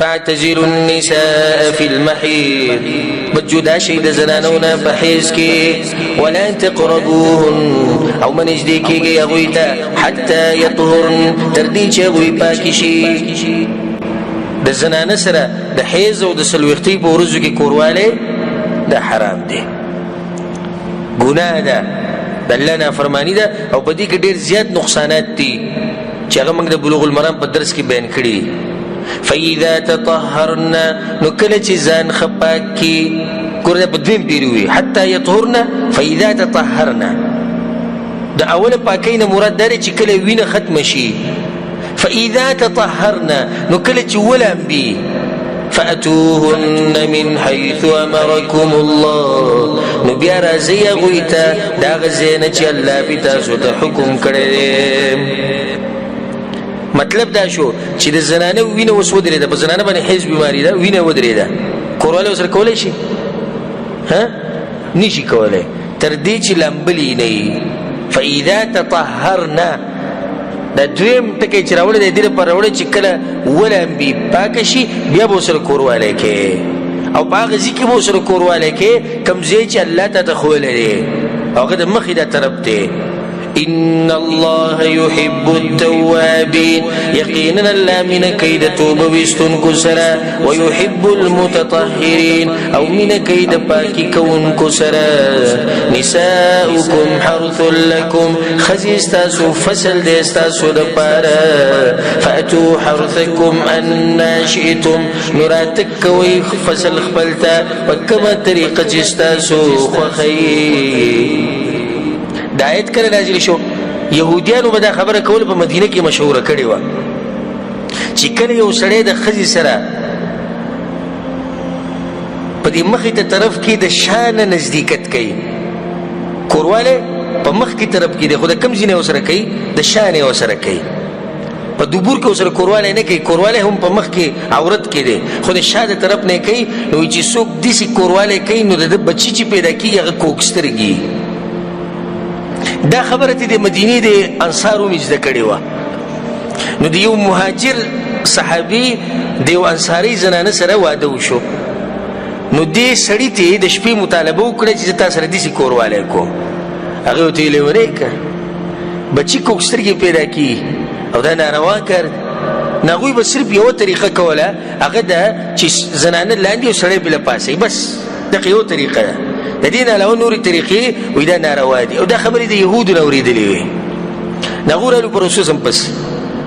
فاعتزلوا النساء في المحيض بجدا شيد زنانونا بحيزكي ولا تقربوهن او من اجديكي يغويتا حتى يطهرن ترديش يغوي باكشي دا زنان سرا دا حيز و دا سلويختي بورزو کی کوروالي دا حرام دي گناه دا الله نافرمانی دا او پدی که دیر زیاد نقصانات تی چاگه منگ دا بلوغ المرام پا درس کی بین کری فَإِذَا تَطَهَّرْنَا نُكَلَ چیزان خپاک کی کورده پا دویم پیروی حتی یطهرنا فَإِذَا تَطَهَّرْنَا دا اول پاکین مراد داره چی کل وین ختم شی فَإِذَا تَطَهَّرْنَا نُكَلَ چی ولم بی فأتوهن من حيث أمركم الله نبيا رازي غويتا دا غزينا چه اللہ بتاسو تا حکم کرده مطلب دا شو چې د زنانه وینه وس ودرې ده په زنانه باندې حیض بیماری ده وینه ودرې ده کورواله وسره کولای شي ها نشي کولای تر دې چې لامبلی نه فاذا تطهرنا دا دویم ټکی چې راوړل د دې پر راوړل چې کله ولم بي پاک شي بیا به سره کورواله کې او باغ ځکه به سره کورواله کې کمزې چې الله ته تخول لري او قد مخې دا طرف ته إن الله يحب التوابين يقينا الله من كيد توب وستن كسرا ويحب المتطهرين أو من كيد باكي كون كسرا نساؤكم حرث لكم خزيستاسو فسل ديستاسو دبارا فأتوا حرثكم أن شئتم نراتك ويفسل خبلتا وكما طريقة جستاسو خخي دا آیت کله نازل شو يهوديانو به دا خبره کول په مدینه کې مشهوره کړي و چې کله یو سړی د خزي سره په دې مخې ته طرف کې د شان نزدېکت کوي کورواله په مخ کې طرف کې د خدای کم ځینه وسره کوي د شان وسره کوي په دوبور کې وسره کورواله نه کوي کورواله هم په مخ کې عورت کې دي خو د شاده طرف نه کوي نو چې څوک دسی کورواله کوي نو د بچی چې پیدا کیږي هغه کوکسترګي دا خبره ته د مدینه د انصارو مجده کړي و نو د یو مهاجر صحابي د یو انصاري زنانه سره واده وشو نو دې سړی ته د شپې مطالبه وکړه چې تاسو سره دسی کورواله کو هغه ته لیورېک بچی کوکسترګي پیدا کی او دا ناروا کړ نغوی به صرف یو طریقه کوله هغه دا چې زنانه لاندې او سړی بل پاسې بس دغه یو طریقه د دین علاوه نوري طریقې وې دا ناروا دي او دا خبرې د يهودو نوریدلې وي نغورلو پروسس هم پس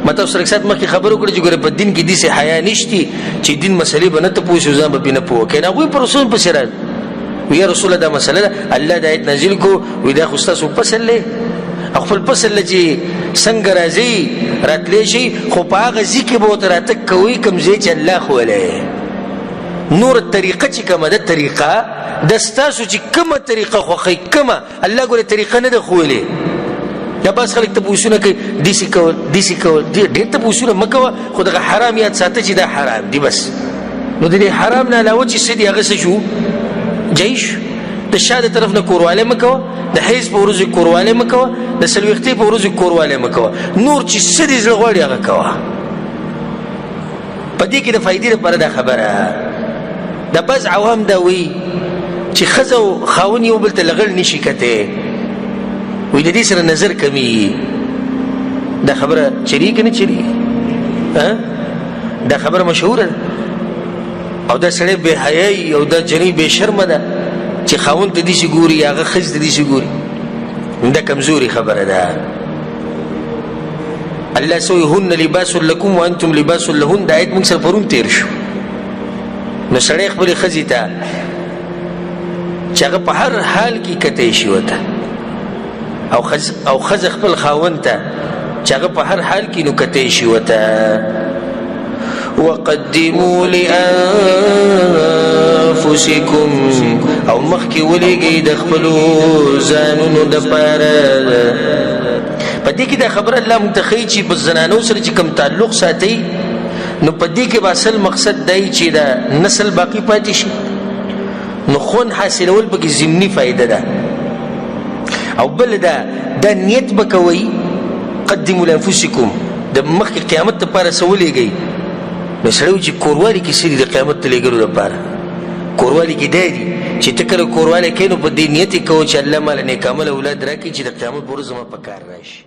مته سره سات مخکې خبرو کړې چې ګوره په دین کې دې سه حیا نشتی چې دین مسلې به نه ته پوښو ځم به نه پوه کنه غوي پروسس په سره وی رسول الله دا مسله الله د آیت نازل کو وې دا خو تاسو پسلې خپل پسل چې څنګه راځي راتلې شي خو په هغه ځکه به تراته کوي کمزې چې الله خو له نور طریقه چې کومه ده طریقه دستاسو چې کومه طریقه خو خی کومه الله ګوره طریقه نه ده خوله یا بس خلک ته پوښتنه کوي دیسی کول ډېر ته پوښتنه مکوه خو دغه حرام یاد ساته چې دا حرام دی بس نو د حرام نه علاوه چې سدي هغه څه شو جيش د شاده طرف نه کورواله مکوه د حیز په ورځ کورواله مکوه د سلوختي په ورځ کورواله مکوه نور چې سدي زړه غوړي هغه کوه په دې کې د فائدې لپاره دا خبره د بعض عوام دا وی چې خزو خاون یو بل ته لغړ نشي کته وې د دې سره نظر کمی دا خبره چری کنه چری ها دا خبره مشهوره او دا سړی به حیاي او دا جنی به شرم ده چې خاون ته دې شي ګوري هغه خز ته دې شي ګوري دا کمزوري خبره ده الله سوی هن لباس لكم وانتم لباس لهن دا آیت موږ سره پرون تیر شو نو سړی خپل خزي ته چې هغه په هر حال کې کته شي وته او خز خپل خاون ته چې هغه په هر حال کې نو کته شي وته وقدموا لانفسكم او مخکې ولېږئ د خپلو ځانونو دپاره په دې کې دا خبره الله متخی چې په زنانو سره چې کوم تعلق ساتي نو په دې کې به اصل مقصد دی چې دا نسل باقی پاتې شي نو خون حاصلول پکې ضمني فائدہ ده او بل دا نیت بکوي قدموا لانفسکم د مخکې قیامت لپاره سولېږئ نو سړی و چې کوروالی کې څه دي د قیامت ته لېږلو لپاره کوروالی کې دا دي چې ته کله کوروالی کوې نو په دې نیت یې کوه چې الله ماله نیک عمل اولاد راکړي چې د قیامت په ورځ زما په کار راشي